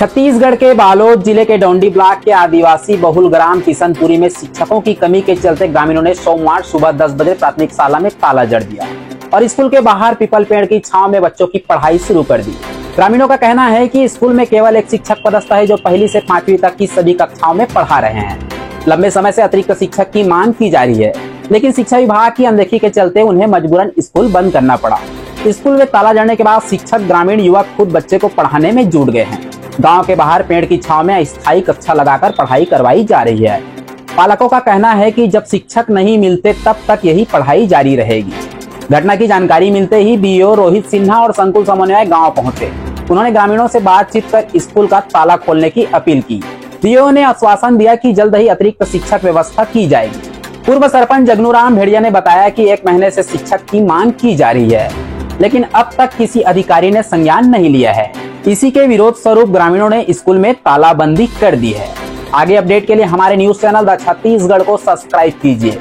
छत्तीसगढ़ के बालोद जिले के डोंडी ब्लॉक के आदिवासी बहुल ग्राम किशनपुरी में शिक्षकों की कमी के चलते ग्रामीणों ने सोमवार सुबह 10 बजे प्राथमिक शाला में ताला जड़ दिया और स्कूल के बाहर पीपल पेड़ की छांव में बच्चों की पढ़ाई शुरू कर दी। ग्रामीणों का कहना है कि स्कूल में केवल एक शिक्षक पदस्थ है जो पहली से 5वीं तक की सभी कक्षाओं में पढ़ा रहे हैं। लंबे समय से अतिरिक्त शिक्षक की मांग की जा रही है, लेकिन शिक्षा विभाग की अनदेखी के चलते उन्हें मजबूरन स्कूल बंद करना पड़ा। स्कूल में ताला जड़ने के बाद शिक्षक ग्रामीण युवक खुद बच्चे को पढ़ाने में जुट गए हैं। गांव के बाहर पेड़ की छांव में अस्थायी कक्षा लगाकर पढ़ाई करवाई जा रही है। पालकों का कहना है कि जब शिक्षक नहीं मिलते तब तक यही पढ़ाई जारी रहेगी। घटना की जानकारी मिलते ही बीओ रोहित सिन्हा और संकुल समन्वय गांव पहुंचे। उन्होंने ग्रामीणों से बातचीत कर स्कूल का ताला खोलने की अपील की। बीओ ने आश्वासन दिया कि जल्द ही अतिरिक्त शिक्षक व्यवस्था की जाएगी। पूर्व सरपंच जगनूराम भेड़िया ने बताया कि 1 महीने से शिक्षक की मांग की जा रही है, लेकिन अब तक किसी अधिकारी ने संज्ञान नहीं लिया है। इसी के विरोध स्वरूप ग्रामीणों ने स्कूल में तालाबंदी कर दी है। आगे अपडेट के लिए हमारे न्यूज चैनल द छत्तीसगढ़ को सब्सक्राइब कीजिए।